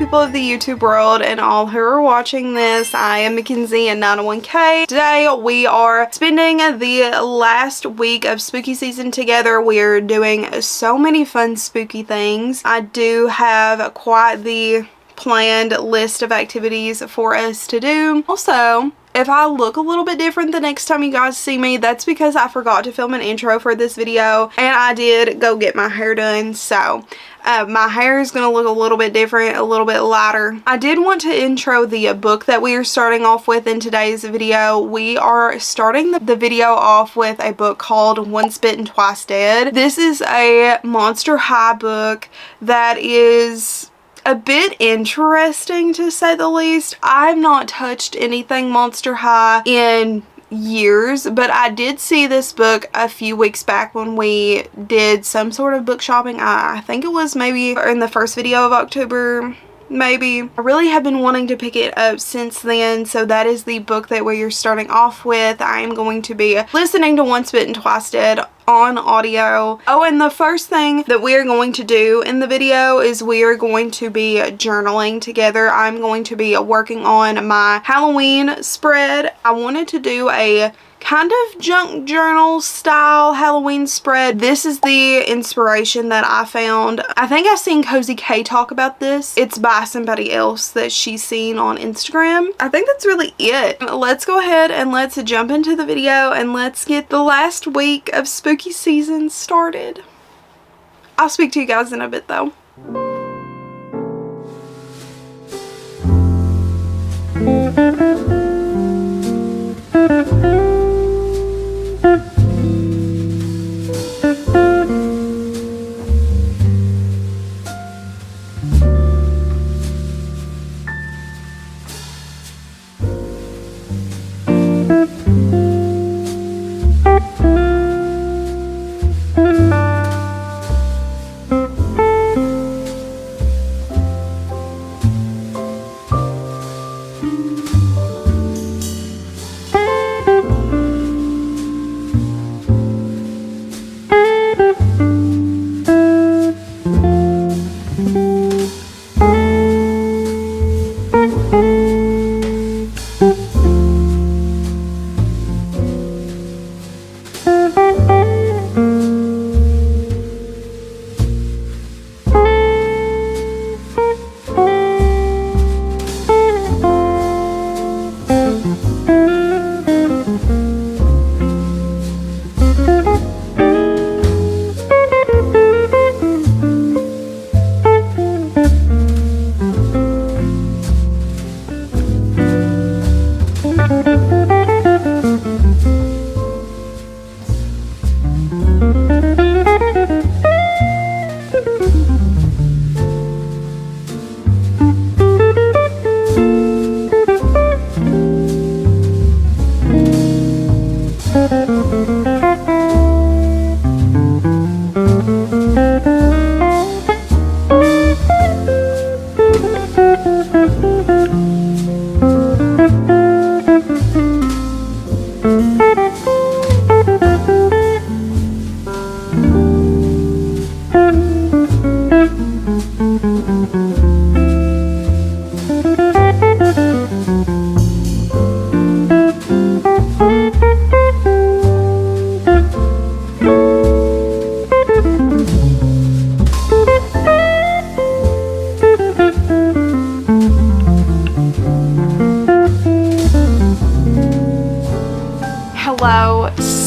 people of the YouTube world and all who are watching this. I am Mackenzie and 901K. Today we are spending the last week of spooky season together. We're doing so many fun spooky things. I do have quite the planned list of activities for us to do. Also, if I look a little bit different the next time you guys see me, that's because I forgot to film an intro for this video and I did go get my hair done, so my hair is going to look a little bit different, a little bit lighter. I did want to intro the book that we are starting off with in today's video. We are starting the video off with a book called Once Bitten, Twice Dead. This is a Monster High book that is a bit interesting, to say the least. I've not touched anything Monster High in years, but I did see this book a few weeks back when we did some sort of book shopping. I think it was maybe in the first video of October, maybe. I really have been wanting to pick it up since then, so that is the book that we are starting off with. I am going to be listening to Once Bitten, Twice Dead on audio. Oh, and the first thing that we are going to do in the video is we are going to be journaling together. I'm going to be working on my Halloween spread. I wanted to do a kind of junk journal style Halloween spread. This is the inspiration that I found. I think I've seen Cozy K talk about this. It's by somebody else that she's seen on Instagram. I think that's really it. Let's go ahead and let's jump into the video and let's get the last week of spooky season started. I'll speak to you guys in a bit though.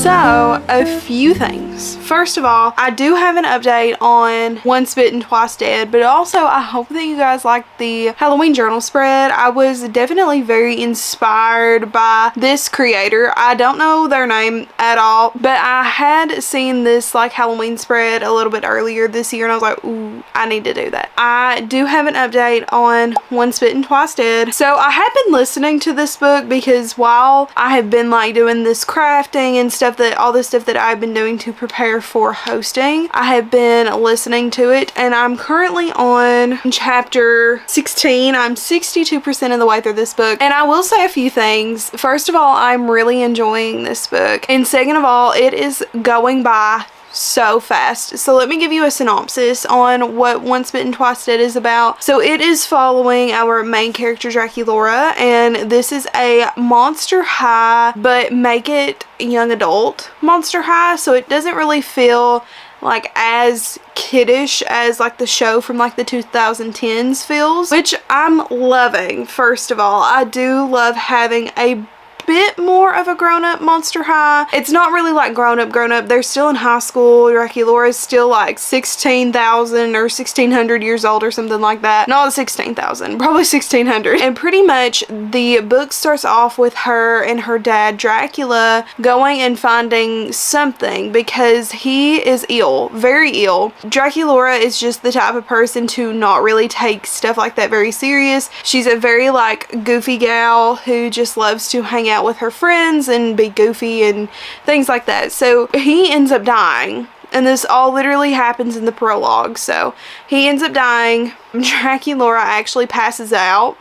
So, a few things. First of all, I do have an update on Once Bitten, Twice Dead, but also I hope that you guys liked the Halloween journal spread. I was definitely very inspired by this creator. I don't know their name at all, but I had seen this like Halloween spread a little bit earlier this year and I was like, ooh, I need to do that. I do have an update on Once Bitten, Twice Dead. So I have been listening to this book because while I have been like doing this crafting and stuff, that all this stuff that I've been doing to prepare for hosting, I have been listening to it and I'm currently on chapter 16. I'm 62% of the way through this book, and I will say a few things. First of all, I'm really enjoying this book, and second of all, it is going by so fast. So let me give you a synopsis on what Once Bitten Twice Dead is about. So it is following our main character Draculaura, and this is a Monster High, but make it young adult Monster High, so it doesn't really feel like as kiddish as like the show from like the 2010s feels, which I'm loving. First of all, I do love having a bit more of a grown-up Monster High. It's not really like grown-up. They're still in high school. Draculaura is still like 16,000 or 1,600 years old or something like that. Not 16,000, probably 1,600. And pretty much the book starts off with her and her dad Dracula going and finding something because he is ill, very ill. Draculaura is just the type of person to not really take stuff like that very serious. She's a very like goofy gal who just loves to hang out with her friends and be goofy and things like that. So he ends up dying, and this all literally happens in the prologue. So he ends up dying. Draculaura actually passes out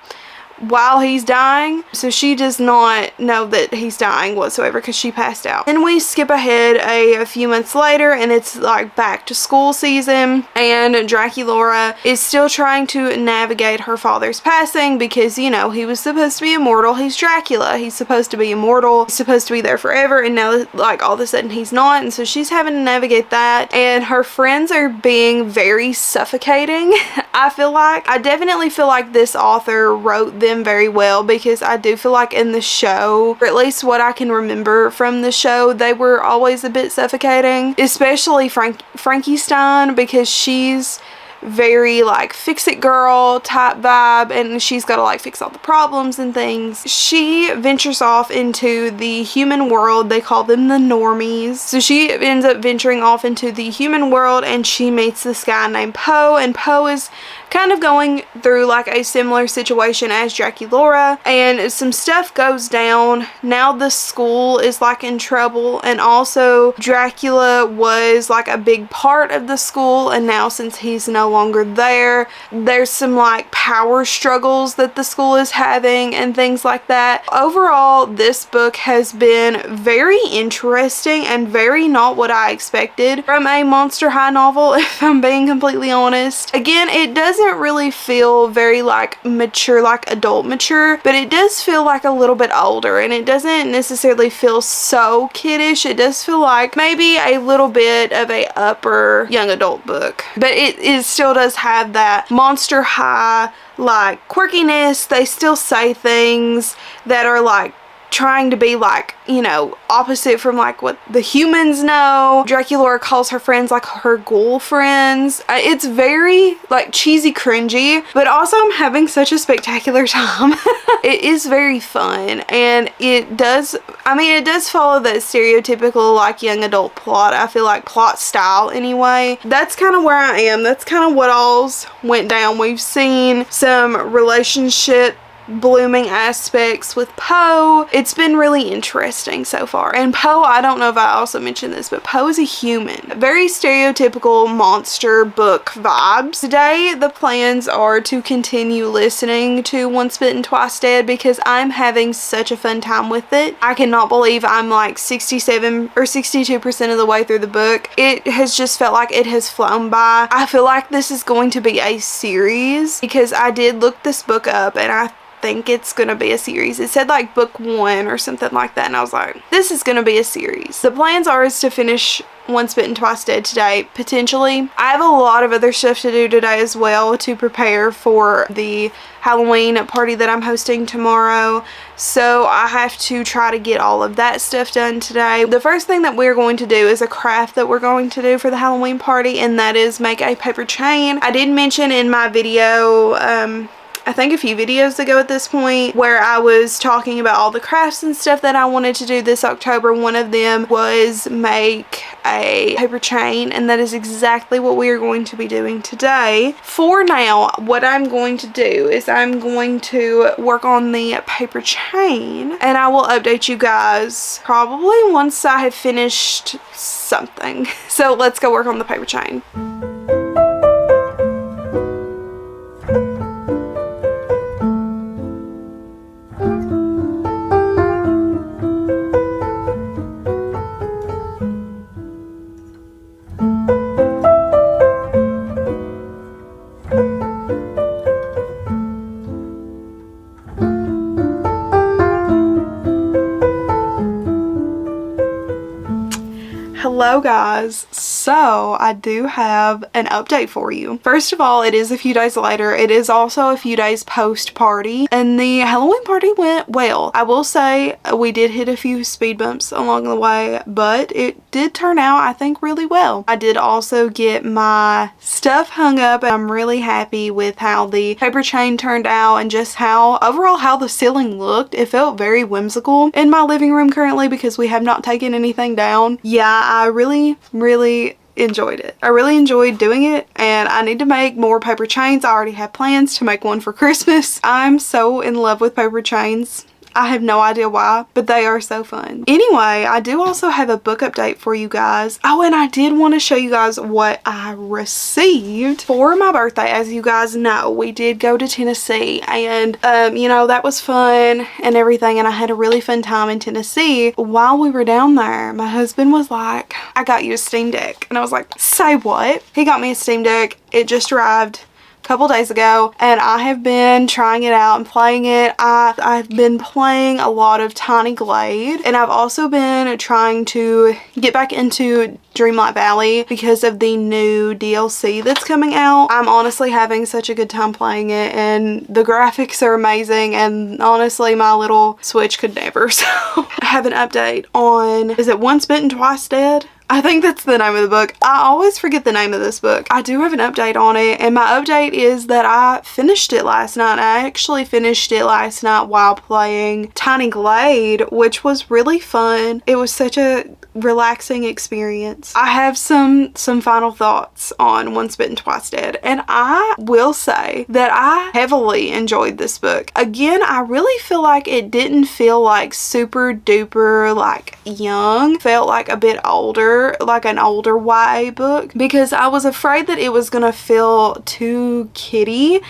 while he's dying, so she does not know that he's dying whatsoever because she passed out. Then we skip ahead a few months later, and it's like back to school season, and Draculaura is still trying to navigate her father's passing because, you know, he was supposed to be immortal. He's Dracula. He's supposed to be immortal. He's supposed to be there forever, and now like all of a sudden he's not, and so she's having to navigate that, and her friends are being very suffocating. I definitely feel like this author wrote them very well, because I do feel like in the show, or at least what I can remember from the show, they were always a bit suffocating, especially Frankenstein, because she's very like fix it girl type vibe, and she's got to like fix all the problems and things. She ventures off into the human world. They call them the normies. So she ends up venturing off into the human world, and she meets this guy named Poe, and Poe is kind of going through like a similar situation as Draculaura, and some stuff goes down. Now the school is like in trouble, and also Dracula was like a big part of the school, and now since he's no longer there, there's some like power struggles that the school is having and things like that. Overall, this book has been very interesting and very not what I expected from a Monster High novel, if I'm being completely honest. Again, it doesn't really feel very like mature, like adult mature, but it does feel like a little bit older, and it doesn't necessarily feel so kiddish. It does feel like maybe a little bit of a upper young adult book, but it still does have that Monster High like quirkiness. They still say things that are like trying to be like, you know, opposite from like what the humans know. Draculaura calls her friends like her ghoul friends. It's very like cheesy cringy, but also I'm having such a spectacular time. It is very fun, and it does follow that stereotypical like young adult plot. I feel like plot style anyway. That's kind of where I am. That's kind of what all's went down. We've seen some relationship blooming aspects with Poe. It's been really interesting so far. And Poe, I don't know if I also mentioned this, but Poe is a human. Very stereotypical monster book vibes. Today, the plans are to continue listening to Once Bitten Twice Dead because I'm having such a fun time with it. I cannot believe I'm like 67 or 62% of the way through the book. It has just felt like it has flown by. I feel like this is going to be a series because I did look this book up, and I think it's gonna be a series. It said like book 1 or something like that, and I was like, this is gonna be a series. The plans are is to finish Once Bitten Twice Dead today, potentially. I have a lot of other stuff to do today as well to prepare for the Halloween party that I'm hosting tomorrow, so I have to try to get all of that stuff done today. The first thing that we're going to do is a craft that we're going to do for the Halloween party, and that is make a paper chain. I did mention in my video I think a few videos ago at this point, where I was talking about all the crafts and stuff that I wanted to do this October. One of them was make a paper chain, and that is exactly what we are going to be doing today. For now, what I'm going to do is I'm going to work on the paper chain, and I will update you guys probably once I have finished something. So let's go work on the paper chain. Hello guys, so I do have an update for you. First of all, it is a few days later. It is also a few days post party, and the Halloween party went well. I will say we did hit a few speed bumps along the way, but it did turn out, I think, really well. I did also get my stuff hung up, and I'm really happy with how the paper chain turned out and just how overall how the ceiling looked. It felt very whimsical in my living room currently because we have not taken anything down. Yeah, I really enjoyed it. I really enjoyed doing it, and I need to make more paper chains. I already have plans to make one for Christmas. I'm so in love with paper chains. I have no idea why, but they are so fun. Anyway, I do also have a book update for you guys. Oh, and I did want to show you guys what I received for my birthday. As you guys know, we did go to Tennessee, and you know, that was fun and everything, and I had a really fun time in Tennessee. While we were down there, my husband was like, I got you a Steam Deck. And I was like, say what? He got me a Steam Deck. It just arrived couple days ago, and I have been trying it out and playing it. I've been playing a lot of Tiny Glade, and I've also been trying to get back into Dreamlight Valley because of the new DLC that's coming out. I'm honestly having such a good time playing it, and the graphics are amazing, and honestly my little Switch could never. So I have an update on, is it Once Bitten Twice Dead? I think that's the name of the book. I always forget the name of this book. I do have an update on it, and my update is that I finished it last night. I actually finished it last night while playing Tiny Glade, which was really fun. It was such a relaxing experience. I have some final thoughts on Once Bitten Twice Dead, and I will say that I heavily enjoyed this book. Again, I really feel like it didn't feel like super duper like young. It felt like a bit older, like an older YA book, because I was afraid that it was gonna feel too kiddie.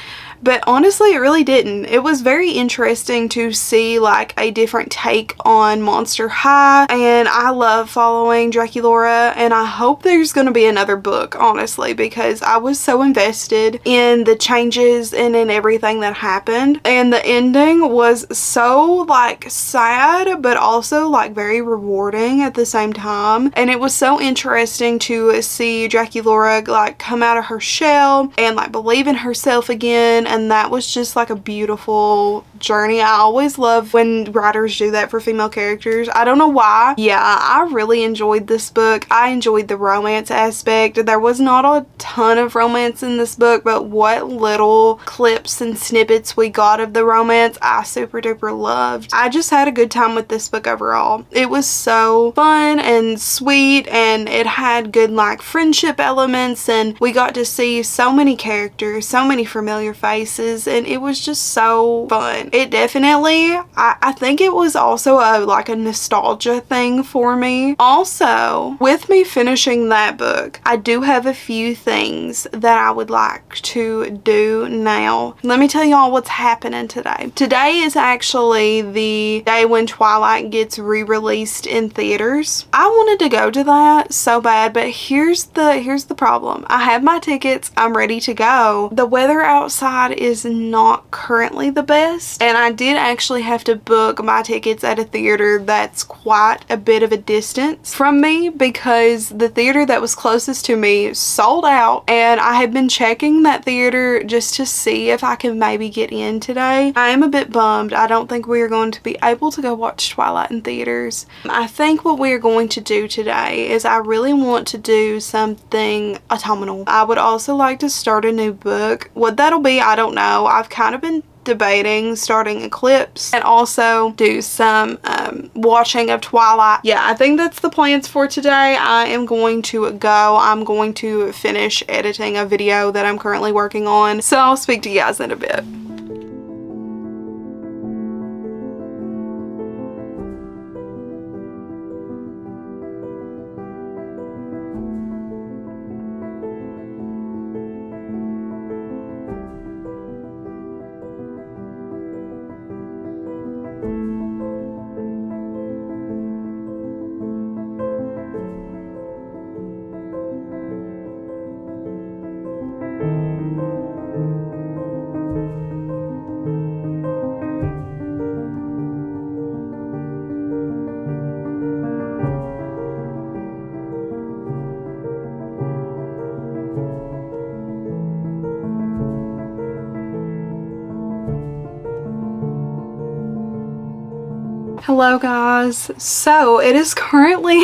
But honestly, it really didn't. It was very interesting to see like a different take on Monster High, and I love following Draculaura, and I hope there's going to be another book, honestly, because I was so invested in the changes and in everything that happened, and the ending was so like sad but also like very rewarding at the same time, and it was so interesting to see Draculaura like come out of her shell and like believe in herself again. And that was just like a beautiful journey. I always love when writers do that for female characters. I don't know why. Yeah, I really enjoyed this book. I enjoyed the romance aspect. There was not a ton of romance in this book, but what little clips and snippets we got of the romance, I super duper loved. I just had a good time with this book overall. It was so fun and sweet, and it had good like friendship elements, and we got to see so many characters, so many familiar faces, and it was just so fun. It definitely, I think it was also like a nostalgia thing for me. Also, with me finishing that book, I do have a few things that I would like to do now. Let me tell y'all what's happening today. Today is actually the day when Twilight gets re-released in theaters. I wanted to go to that so bad, but here's the problem. I have my tickets. I'm ready to go. The weather outside is not currently the best, and I did actually have to book my tickets at a theater that's quite a bit of a distance from me because the theater that was closest to me sold out, and I have been checking that theater just to see if I can maybe get in today. I am a bit bummed. I don't think we are going to be able to go watch Twilight in theaters. I think what we are going to do today is I really want to do something autumnal. I would also like to start a new book. What that'll be, I don't know. I've kind of been debating starting Eclipse and also do some watching of Twilight. Yeah, I think that's the plans for today. I am going to go. I'm going to finish editing a video that I'm currently working on, so I'll speak to you guys in a bit. Hello guys. So it is currently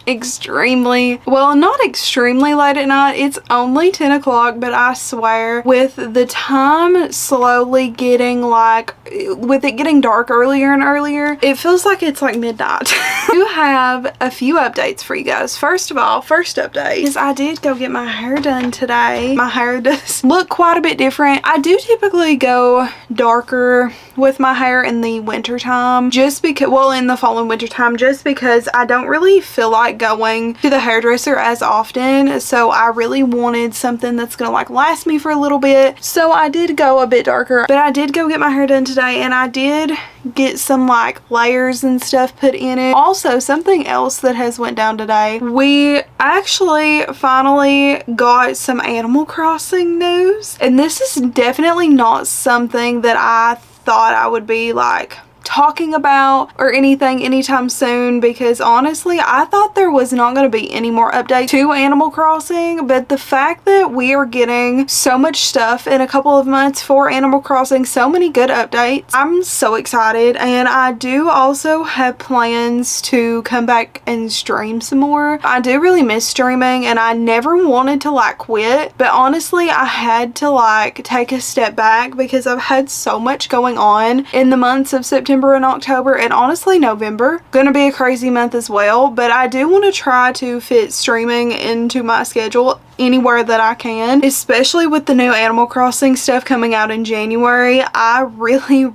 extremely, well, not extremely late at night. It's only 10 o'clock, but I swear with the time slowly getting like, with it getting dark earlier and earlier, it feels like it's like midnight. I do have a few updates for you guys. First of all, first update is I did go get my hair done today. My hair does look quite a bit different. I do typically go darker with my hair in the winter time, just because, well, in the fall and winter time, just because I don't really feel like going to the hairdresser as often, so I really wanted something that's gonna like last me for a little bit, so I did go a bit darker. But I did go get my hair done today, and I did get some like layers and stuff put in it. Also, something else that has went down today, we actually finally got some Animal Crossing news, and this is definitely not something that I thought I would be like talking about or anything anytime soon, because honestly I thought there was not going to be any more updates to Animal Crossing, but the fact that we are getting so much stuff in a couple of months for Animal Crossing, so many good updates, I'm so excited. And I do also have plans to come back and stream some more. I do really miss streaming, and I never wanted to like quit, but honestly I had to like take a step back because I've had so much going on in the months of September and October, and honestly November gonna be a crazy month as well. But I do want to try to fit streaming into my schedule anywhere that I can, especially with the new Animal Crossing stuff coming out in January. I really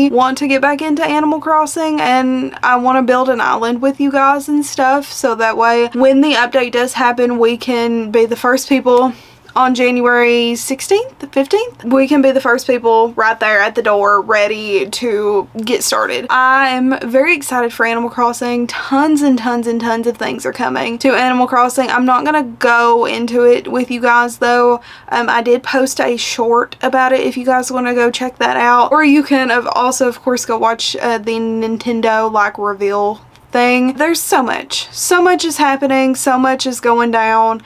want to get back into Animal Crossing, and I want to build an island with you guys and stuff, so that way when the update does happen, we can be the first people on January 16th, 15th. We can be the first people right there at the door ready to get started. I am very excited for Animal Crossing. Tons and tons and tons of things are coming to Animal Crossing. I'm not gonna go into it with you guys though. I did post a short about it if you guys want to go check that out, or you can also of course go watch the Nintendo like reveal thing. There's so much is happening, so much is going down,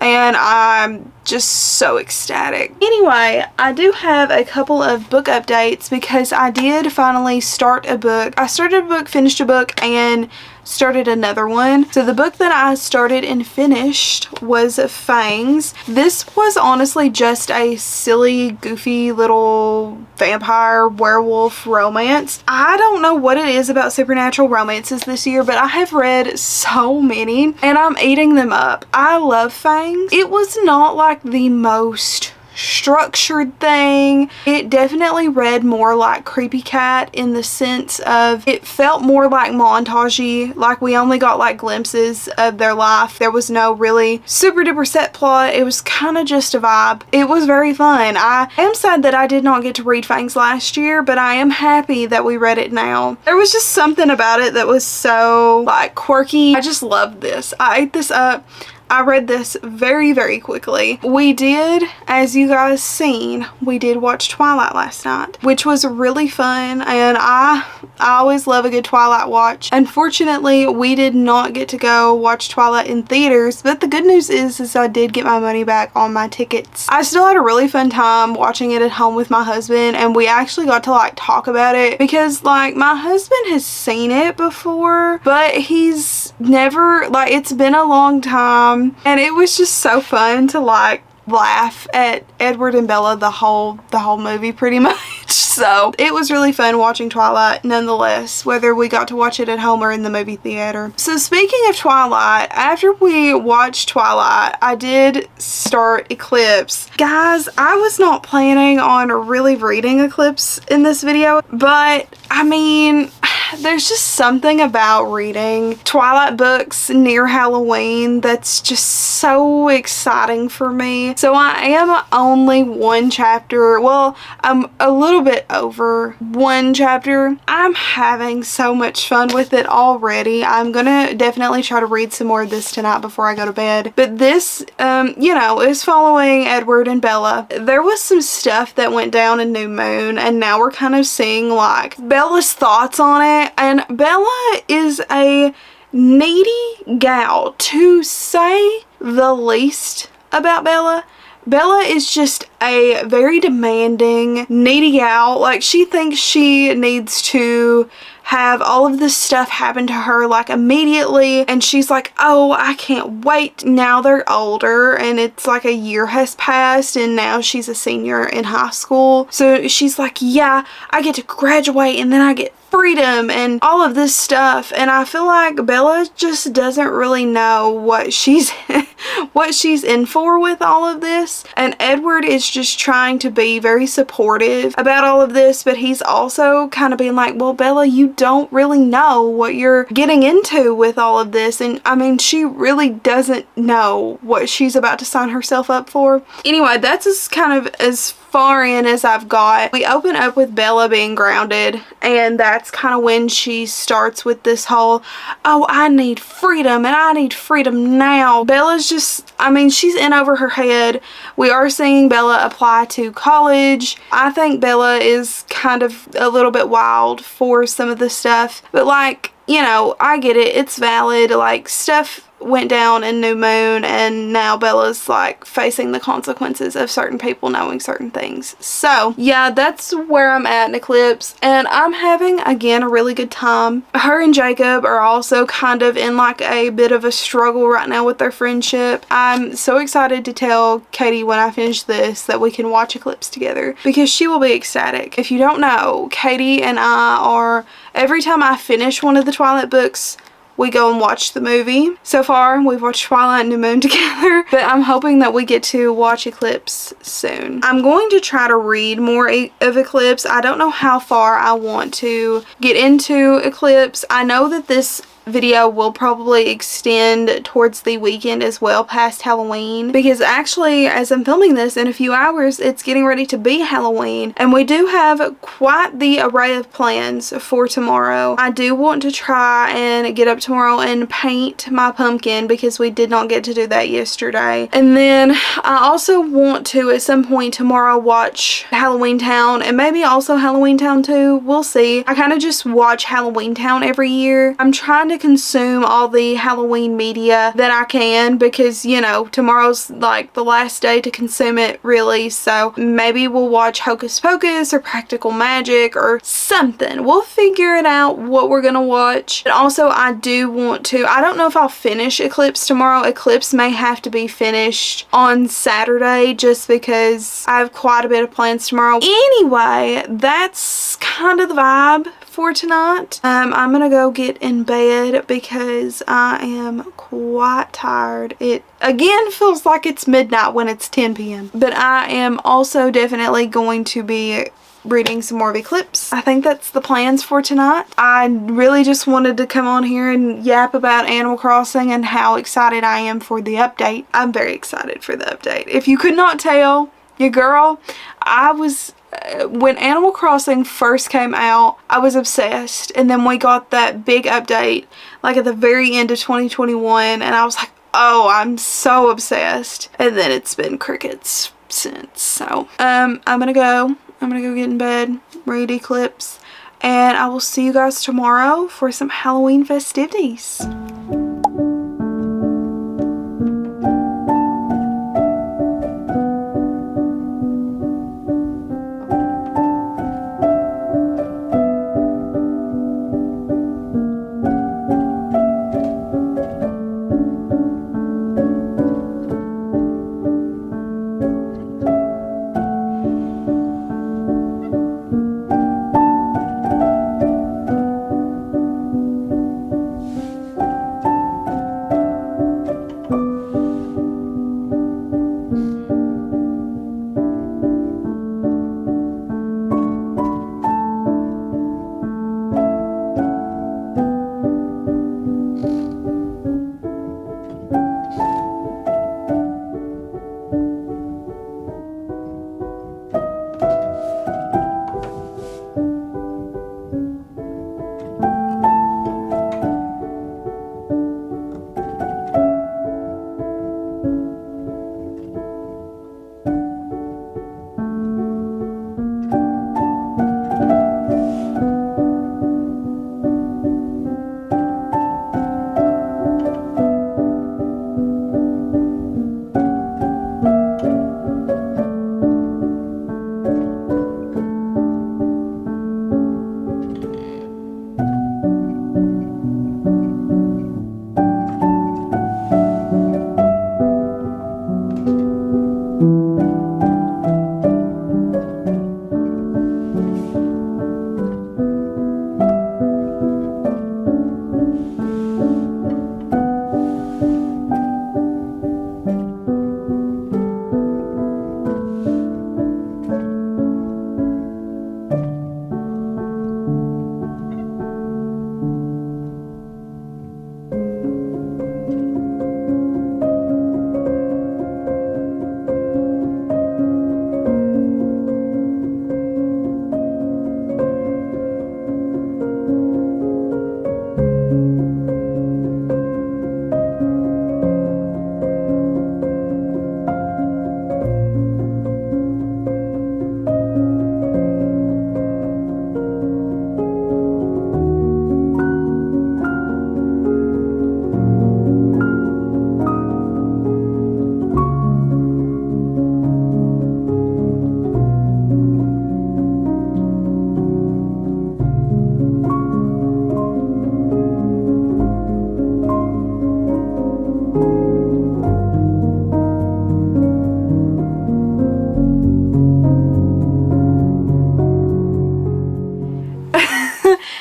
and I'm just so ecstatic. Anyway, I do have a couple of book updates because I did finally start a book. I started a book, finished a book, and started another one. So the book that I started and finished was Fangs. This was honestly just a silly, goofy little vampire werewolf romance. I don't know what it is about supernatural romances this year, but I have read so many and I'm eating them up. I love Fangs. It was not like the most structured thing. It definitely read more like Creepy Cat in the sense of it felt more like montagey, like we only got like glimpses of their life. There was no really super duper set plot. It was kind of just a vibe. It was very fun. I am sad that I did not get to read Fangs last year, but I am happy that we read it now. There was just something about it that was so like quirky. I just loved this. I ate this up. I read this very quickly. We did, as you guys seen, we did watch Twilight last night, which was really fun, and I always love a good Twilight watch. Unfortunately, we did not get to go watch Twilight in theaters, but the good news is I did get my money back on my tickets. I still had a really fun time watching it at home with my husband, and we actually got to like talk about it because like my husband has seen it before, but he's never, like, it's been a long time. And it was just so fun to like laugh at Edward and Bella the whole movie pretty much. So it was really fun watching Twilight nonetheless, whether we got to watch it at home or in the movie theater. So speaking of Twilight, after we watched Twilight, I did start Eclipse. Guys, I was not planning on really reading Eclipse in this video, but I mean, there's just something about reading Twilight books near Halloween that's just so exciting for me. So I am only one chapter, well, I'm a little bit over one chapter. I'm having so much fun with it already. I'm gonna definitely try to read some more of this tonight before I go to bed. But this, you know, is following Edward and Bella. There was some stuff that went down in New Moon, and now we're kind of seeing like Bella's thoughts on it. And Bella is a needy gal, to say the least about Bella. Bella is just a very demanding, needy gal. Like, she thinks she needs to have all of this stuff happen to her like immediately, and she's like, oh, I can't wait. Now they're older and it's like a year has passed and now she's a senior in high school, so she's like, yeah, I get to graduate and then I get freedom and all of this stuff. And I feel like Bella just doesn't really know what she's what she's in for with all of this, and Edward is just trying to be very supportive about all of this, but he's also kind of being like, well, Bella, you don't really know what you're getting into with all of this. And I mean, she really doesn't know what she's about to sign herself up for. Anyway, that's kind of as far in as I've got. We open up with Bella being grounded, and that's kind of when she starts with this whole, oh, I need freedom and I need freedom now. Bella's just, I mean, she's in over her head. We are seeing Bella apply to college. I think Bella is kind of a little bit wild for some of the stuff, but like, you know, I get it. It's valid. Like, stuff went down in New Moon and now Bella's like facing the consequences of certain people knowing certain things. So yeah, that's where I'm at in Eclipse, and I'm having again a really good time. Her and Jacob are also kind of in like a bit of a struggle right now with their friendship. I'm so excited to tell Katie when I finish this that we can watch Eclipse together because she will be ecstatic. If you don't know, Katie and I are, every time I finish one of the Twilight books, we go and watch the movie. So far, we've watched Twilight and New Moon together, but I'm hoping that we get to watch Eclipse soon. I'm going to try to read more of Eclipse. I don't know how far I want to get into Eclipse. I know that this video will probably extend towards the weekend as well, past Halloween, because actually as I'm filming this in a few hours it's getting ready to be Halloween, and we do have quite the array of plans for tomorrow. I do want to try and get up tomorrow and paint my pumpkin because we did not get to do that yesterday, and then I also want to at some point tomorrow watch Halloween Town and maybe also Halloween Town 2. We'll see. I kind of just watch Halloween Town every year. I'm trying to consume all the Halloween media that I can because, you know, tomorrow's like the last day to consume it really, so maybe we'll watch Hocus Pocus or Practical Magic or something. We'll figure it out what we're gonna watch. But also I do want to, I don't know if I'll finish Eclipse tomorrow. Eclipse may have to be finished on Saturday just because I have quite a bit of plans tomorrow. Anyway, that's kind of the vibe for tonight. I'm gonna go get in bed because I am quite tired. It again feels like it's midnight when it's 10 p.m. But I am also definitely going to be reading some more of Eclipse. I think that's the plans for tonight. I really just wanted to come on here and yap about Animal Crossing and how excited I am for the update. I'm very excited for the update. If you could not tell, your girl, I was when Animal Crossing first came out, I was obsessed, and then we got that big update like at the very end of 2021 and I was like, oh, I'm so obsessed, and then it's been crickets since. So I'm gonna go get in bed, read Eclipse, and I will see you guys tomorrow for some Halloween festivities.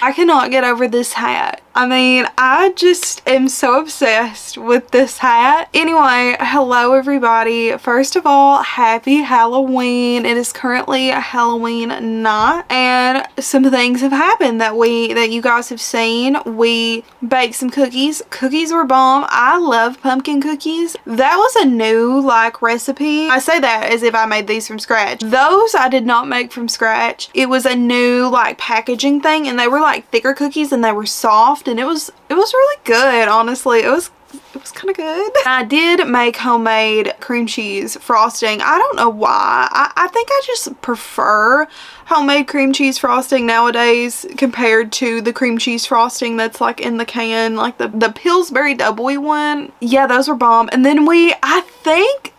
I cannot get over this hat. I mean, I just am so obsessed with this hat. Anyway, hello everybody. First of all, happy Halloween. It is currently a Halloween night and some things have happened that you guys have seen. We baked some cookies. Cookies were bomb. I love pumpkin cookies. That was a new like recipe. I say that as if I made these from scratch. Those I did not make from scratch. It was a new like packaging thing and they were like thicker cookies and they were soft and it was really good, honestly. It was kind of good. I did make homemade cream cheese frosting. I don't know why. I think I just prefer homemade cream cheese frosting nowadays compared to the cream cheese frosting that's like in the can, like the Pillsbury Doughboy one. Yeah, those were bomb. And then I think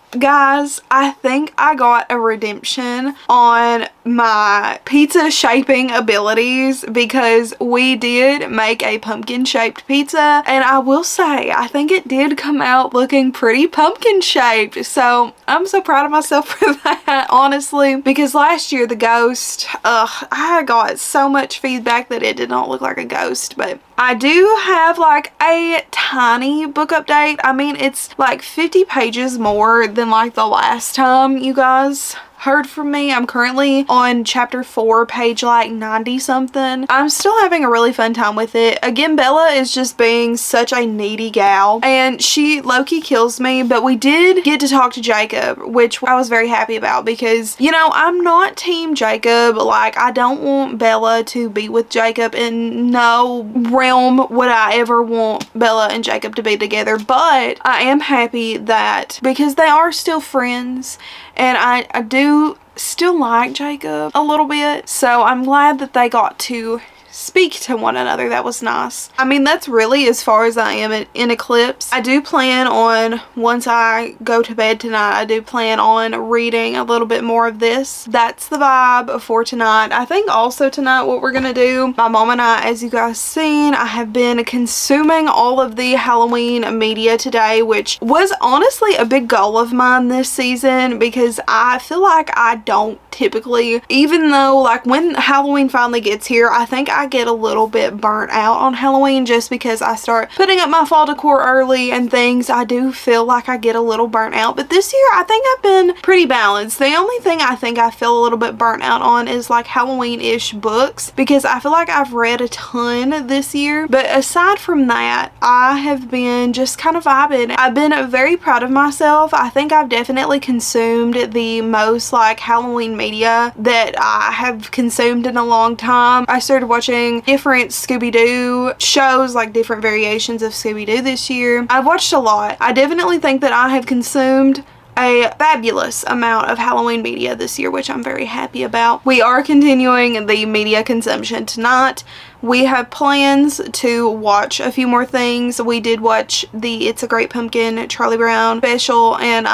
I got a redemption on my pizza shaping abilities because we did make a pumpkin shaped pizza and I will say I think it did come out looking pretty pumpkin shaped, so I'm so proud of myself for that, honestly, because last year the ghost, I got so much feedback that it did not look like a ghost. But I do have like a tiny book update. I mean, it's like 50 pages more than like the last time you guys heard from me. I'm currently on chapter 4, page like 90 something. I'm still having a really fun time with it. Again, Bella is just being such a needy gal and she low-key kills me, but we did get to talk to Jacob, which I was very happy about because, you know, I'm not team Jacob. Like, I don't want Bella to be with Jacob. In no realm would I ever want Bella and Jacob to be together, but I am happy that because they are still friends and I do still like Jacob a little bit, so I'm glad that they got to speak to one another. That was nice. I mean, that's really as far as I am in Eclipse. I do plan on, once I go to bed tonight, I do plan on reading a little bit more of this. That's the vibe for tonight. I think also tonight what we're gonna do, my mom and I, as you guys seen, I have been consuming all of the Halloween media today, which was honestly a big goal of mine this season because I feel like I don't typically, even though like when Halloween finally gets here, I think I get a little bit burnt out on Halloween just because I start putting up my fall decor early and things. I do feel like I get a little burnt out, but this year I think I've been pretty balanced. The only thing I think I feel a little bit burnt out on is like Halloween-ish books because I feel like I've read a ton this year, but aside from that, I have been just kind of vibing. I've been very proud of myself. I think I've definitely consumed the most like Halloween media that I have consumed in a long time. I started watching different Scooby-Doo shows, like different variations of Scooby-Doo this year. I've watched a lot. I definitely think that I have consumed a fabulous amount of Halloween media this year, which I'm very happy about. We are continuing the media consumption tonight. We have plans to watch a few more things. We did watch the It's a Great Pumpkin Charlie Brown special and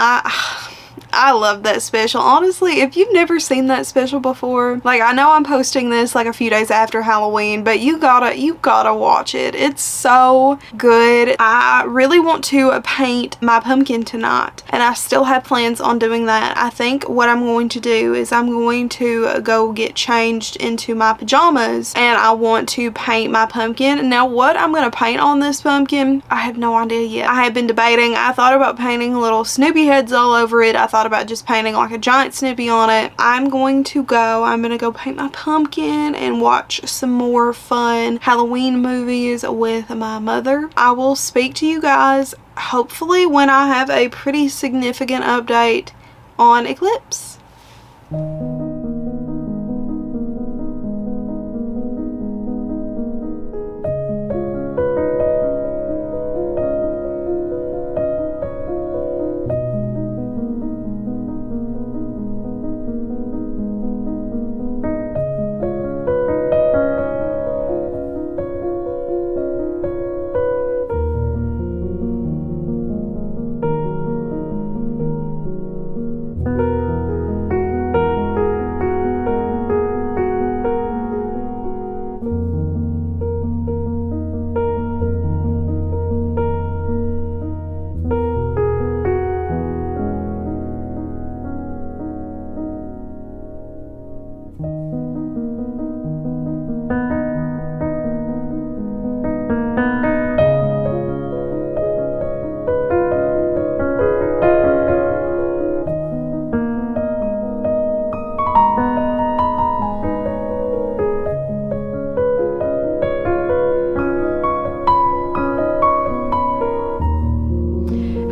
I love that special. Honestly, if you've never seen that special before, like I know I'm posting this like a few days after Halloween, but you gotta watch it. It's so good. I really want to paint my pumpkin tonight and I still have plans on doing that. I think what I'm going to do is I'm going to go get changed into my pajamas and I want to paint my pumpkin. Now what I'm going to paint on this pumpkin, I have no idea yet. I have been debating. I thought about painting little Snoopy heads all over it. I thought about just painting like a giant Snoopy on it. I'm going to go paint my pumpkin and watch some more fun Halloween movies with my mother. I will speak to you guys hopefully when I have a pretty significant update on Eclipse.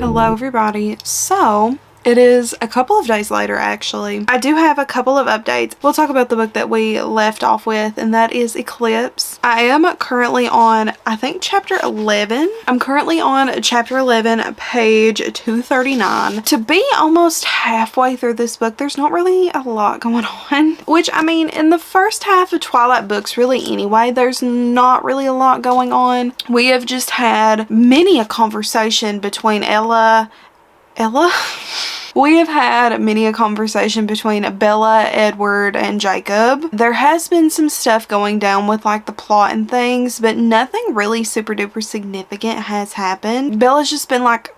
Hello everybody. So it is a couple of days later actually. I do have a couple of updates. We'll talk about the book that we left off with, and that is Eclipse. I am currently on, I think, chapter 11. I'm currently on chapter 11, page 239. To be almost halfway through this book, there's not really a lot going on. Which, I mean, in the first half of Twilight books, really anyway, there's not really a lot going on. We have just had many a conversation between Ella? We have had many a conversation between Bella, Edward, and Jacob. There has been some stuff going down with like the plot and things, but nothing really super duper significant has happened. Bella's just been like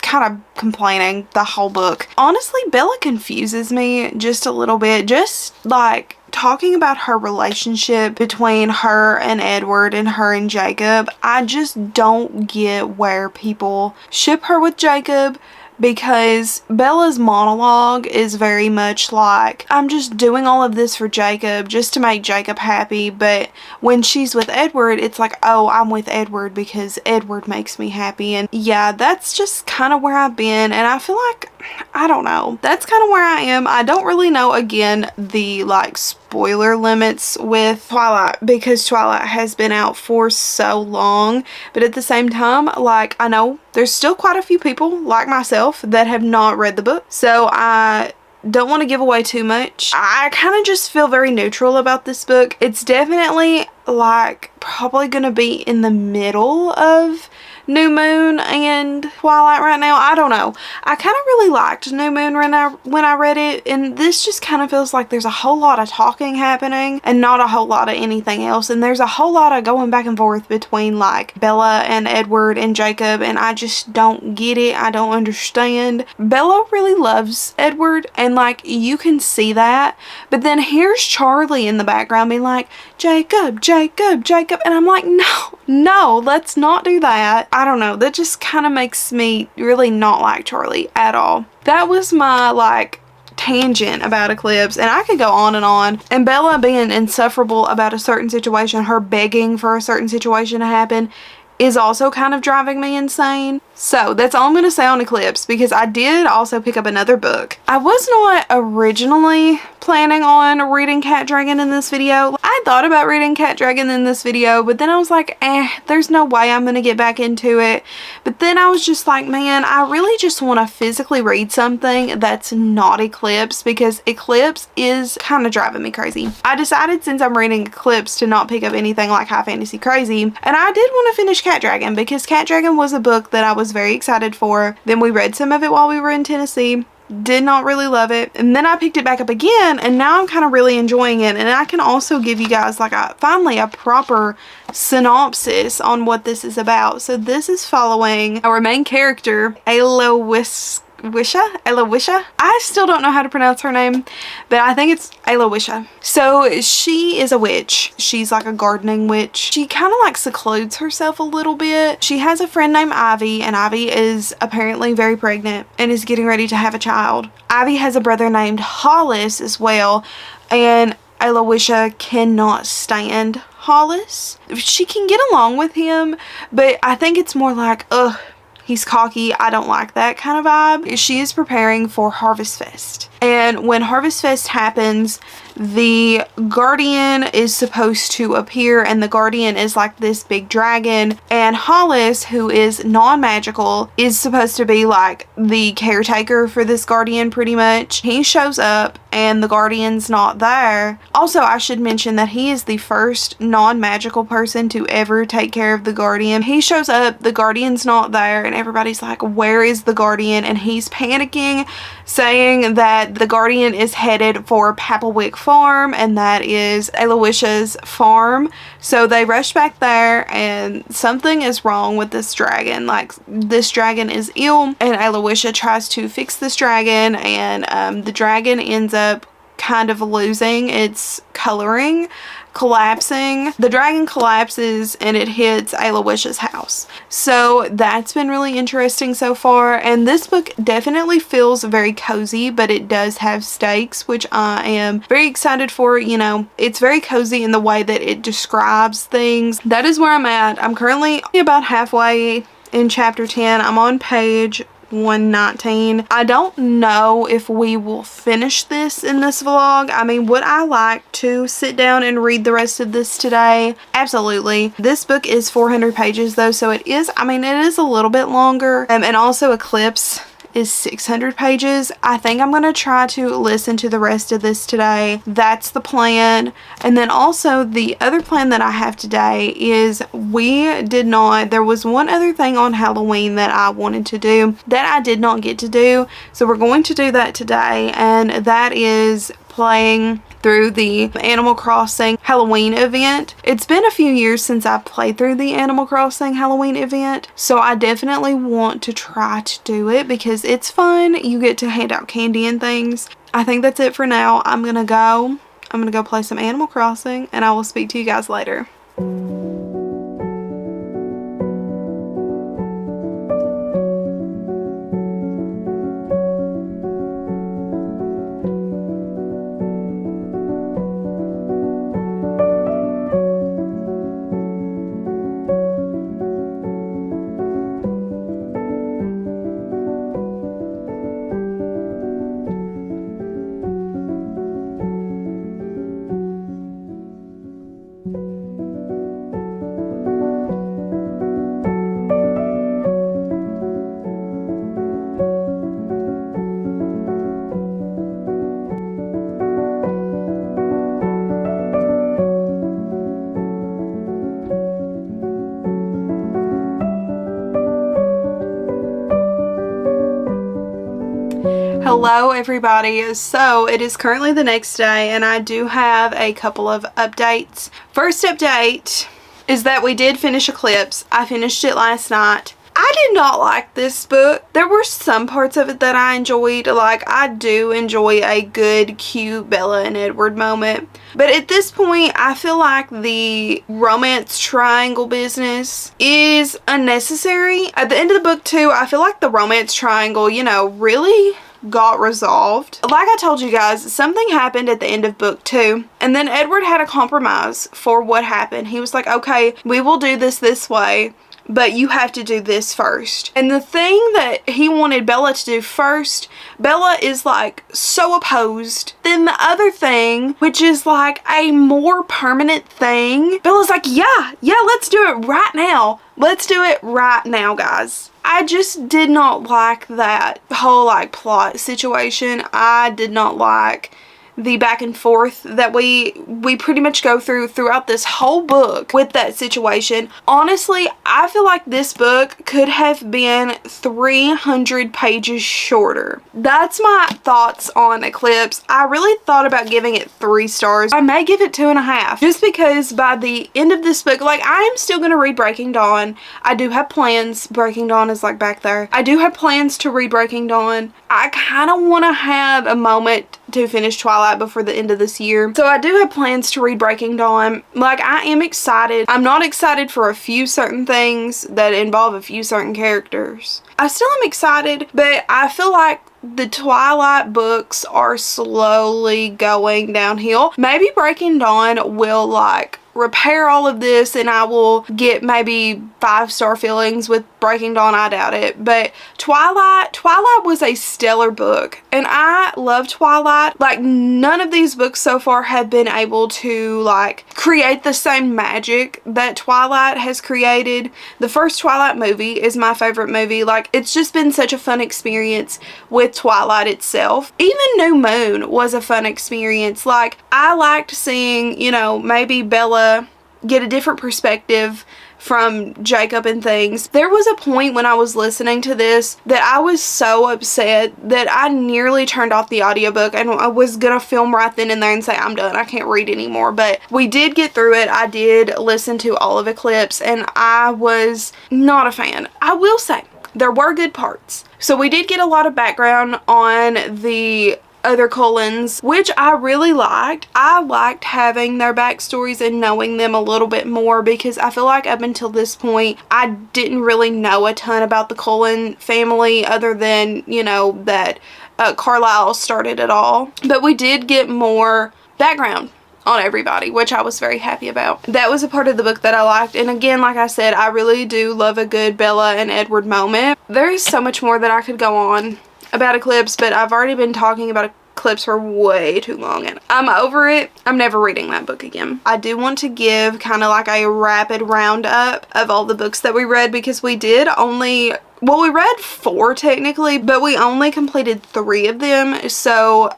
kind of complaining the whole book. Honestly, Bella confuses me just a little bit. Just like talking about her relationship between her and Edward and her and Jacob, I just don't get where people ship her with Jacob. Because Bella's monologue is very much like, I'm just doing all of this for Jacob just to make Jacob happy. But when she's with Edward, it's like, oh, I'm with Edward because Edward makes me happy. And yeah, that's just kind of where I've been. And I feel like, I don't know, that's kind of where I am. I don't really know, again, the like spoiler limits with Twilight because Twilight has been out for so long. But at the same time, like, I know there's still quite a few people like myself that have not read the book. So I don't want to give away too much. I kind of just feel very neutral about this book. It's definitely like probably going to be in the middle of New Moon and Twilight right now. I don't know. I kind of really liked New Moon when I read it, and this just kind of feels like there's a whole lot of talking happening and not a whole lot of anything else, and there's a whole lot of going back and forth between like Bella and Edward and Jacob, and I just don't get it. I don't understand. Bella really loves Edward, and like you can see that, but then here's Charlie in the background being like, Jacob, Jacob, Jacob, and I'm like, no, let's not do that. I don't know, that just kind of makes me really not like Charlie at all. That was my like tangent about Eclipse, and I could go on, and Bella being insufferable about a certain situation, her begging for a certain situation to happen, is also kind of driving me insane. So that's all I'm going to say on Eclipse, because I did also pick up another book. I was not originally planning on reading Cat Dragon in this video. I thought about reading Cat Dragon in this video, but then I was like, there's no way I'm going to get back into it. But then I was just like, man, I really just want to physically read something that's not Eclipse, because Eclipse is kind of driving me crazy. I decided since I'm reading Eclipse to not pick up anything like High Fantasy Crazy, and I did want to finish Cat Dragon because Cat Dragon was a book that I was very excited for. Then we read some of it while we were in Tennessee. Did not really love it, and then I picked it back up again, and now I'm kind of really enjoying it. And I can also give you guys like finally a proper synopsis on what this is about. So this is following our main character, Aloysia. I still don't know how to pronounce her name, but I think it's Aloysia. So she is a witch. She's like a gardening witch. She kind of like secludes herself a little bit. She has a friend named Ivy, and Ivy is apparently very pregnant and is getting ready to have a child. Ivy has a brother named Hollis as well, and Aloysia cannot stand Hollis. She can get along with him, but I think it's more like, ugh, he's cocky, I don't like that kind of vibe. She is preparing for Harvest Fest. And when Harvest Fest happens, the Guardian is supposed to appear, and the Guardian is like this big dragon, and Hollis, who is non-magical, is supposed to be like the caretaker for this Guardian pretty much. He shows up and the Guardian's not there. Also, I should mention that he is the first non-magical person to ever take care of the Guardian. He shows up, the Guardian's not there, and everybody's like, where is the Guardian? And he's panicking, saying that the Guardian is headed for Papplewick Farm, and that is Aloysia's farm. So they rush back there, and something is wrong with this dragon. Like, this dragon is ill, and Aloysia tries to fix this dragon, and the dragon ends up kind of losing its coloring, collapsing. The dragon collapses and it hits Aloysia's house. So that's been really interesting so far, and this book definitely feels very cozy, but it does have stakes, which I am very excited for. You know, it's very cozy in the way that it describes things. That is where I'm at. I'm currently about halfway in chapter 10. I'm on page 119. I don't know if we will finish this in this vlog. I mean, would I like to sit down and read the rest of this today? Absolutely. This book is 400 pages though, so it is, I mean, it is a little bit longer. And also Eclipse is 600 pages. I think I'm going to try to listen to the rest of this today. That's the plan. And then also the other plan that I have today is there was one other thing on Halloween that I wanted to do that I did not get to do. So we're going to do that today, and that is playing through the Animal Crossing Halloween event. It's been a few years since I played through the Animal Crossing Halloween event, so I definitely want to try to do it because it's fun. You get to hand out candy and things. I think that's it for now. I'm gonna go play some Animal Crossing, and I will speak to you guys later. Hello everybody. So it is currently the next day and I do have a couple of updates. First update is that we did finish Eclipse. I finished it last night. I did not like this book. There were some parts of it that I enjoyed. Like, I do enjoy a good, cute Bella and Edward moment. But at this point, I feel like the romance triangle business is unnecessary. At the end of the book too, I feel like the romance triangle, you know, really got resolved. Like I told you guys, something happened at the end of book 2, and then Edward had a compromise for what happened. He was like, okay, we will do this way, but you have to do this first. And the thing that he wanted Bella to do first, Bella is like so opposed. Then the other thing, which is like a more permanent thing, Bella's like, yeah, let's do it right now. Let's do it right now, guys. I just did not like that whole like plot situation. I did not like the back and forth that we pretty much go throughout this whole book with that situation. Honestly, I feel like this book could have been 300 pages shorter. That's my thoughts on Eclipse. I really thought about giving it 3 stars. I may give it 2.5 just because by the end of this book, like, I am still going to read Breaking Dawn. I do have plans. Breaking Dawn is like back there. I do have plans to read Breaking Dawn. I kind of want to have a moment to finish Twilight before the end of this year. So I do have plans to read Breaking Dawn. Like, I am excited. I'm not excited for a few certain things that involve a few certain characters. I still am excited, but I feel like the Twilight books are slowly going downhill. Maybe Breaking Dawn will like repair all of this and I will get maybe 5-star feelings with Breaking Dawn. I doubt it. But Twilight was a stellar book and I love Twilight. Like, none of these books so far have been able to like create the same magic that Twilight has created. The first Twilight movie is my favorite movie. Like, it's just been such a fun experience with Twilight itself. Even New Moon was a fun experience. Like, I liked seeing, you know, maybe Bella get a different perspective from Jacob and things. There was a point when I was listening to this that I was so upset that I nearly turned off the audiobook and I was gonna film right then and there and say, I'm done, I can't read anymore. But we did get through it. I did listen to all of Eclipse and I was not a fan. I will say there were good parts. So we did get a lot of background on the other Cullens, which I really liked. I liked having their backstories and knowing them a little bit more because I feel like up until this point I didn't really know a ton about the Cullen family other than, you know, that Carlisle started it all. But we did get more background on everybody, which I was very happy about. That was a part of the book that I liked, and again, like I said, I really do love a good Bella and Edward moment. There is so much more that I could go on about Eclipse, but I've already been talking about Eclipse for way too long and I'm over it. I'm never reading that book again. I do want to give kind of like a rapid roundup of all the books that we read, because we did only, well, we read 4 technically, but we only completed 3 of them. So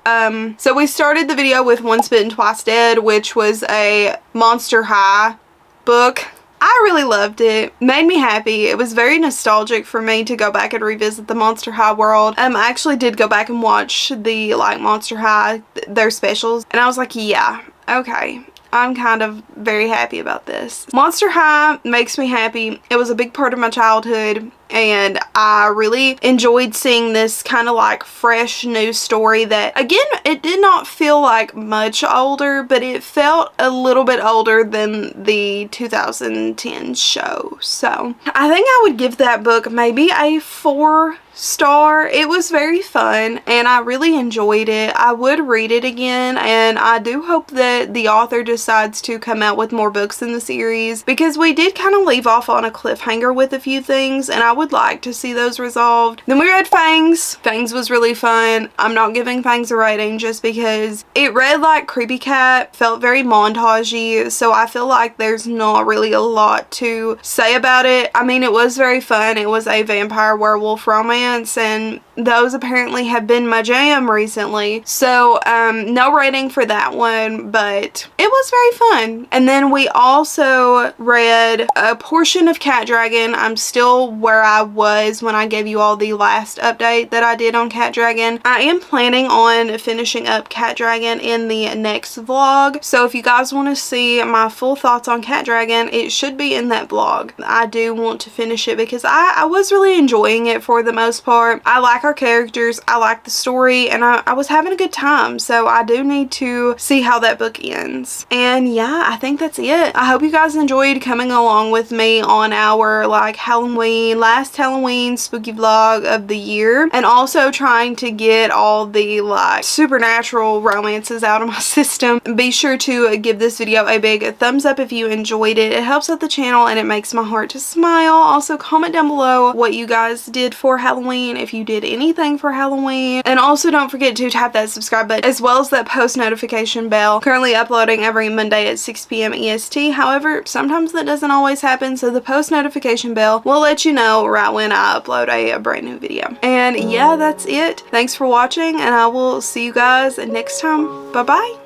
we started the video with Once Bitten Twice Dead, which was a Monster High book. I really loved it. Made me happy. It was very nostalgic for me to go back and revisit the Monster High world. I actually did go back and watch the like Monster High, their specials, and I was like, yeah, okay. I'm kind of very happy about this. Monster High makes me happy. It was a big part of my childhood, and I really enjoyed seeing this kind of like fresh new story that, again, it did not feel like much older, but it felt a little bit older than the 2010 show. So I think I would give that book maybe a 4-star. It was very fun and I really enjoyed it. I would read it again, and I do hope that the author decides to come out with more books in the series, because we did kind of leave off on a cliffhanger with a few things and I would like to see those resolved. Then we read Fangs. Fangs was really fun. I'm not giving Fangs a rating just because it read like Creepy Cat, felt very montagey, so I feel like there's not really a lot to say about it. I mean, it was very fun. It was a vampire werewolf romance, and those apparently have been my jam recently, so no rating for that one, but it was very fun. And then we also read a portion of Cat Dragon. I'm still where I was when I gave you all the last update that I did on Cat Dragon. I am planning on finishing up Cat Dragon in the next vlog, so if you guys want to see my full thoughts on Cat Dragon, it should be in that vlog. I do want to finish it because I was really enjoying it for the most part. I like our characters, I like the story, and I was having a good time, so I do need to see how that book ends. And yeah, I think that's it. I hope you guys enjoyed coming along with me on our like last Halloween spooky vlog of the year, and also trying to get all the like supernatural romances out of my system. Be sure to give this video a big thumbs up if you enjoyed it. It helps out the channel and it makes my heart to smile. Also comment down below what you guys did for Halloween, if you did anything for Halloween, and also don't forget to tap that subscribe button as well as that post notification bell. Currently uploading every Monday at 6 p.m. EST. However, sometimes that doesn't always happen, so the post notification bell will let you know right when I upload a brand new video. And yeah, that's it. Thanks for watching, and I will see you guys next time. Bye bye.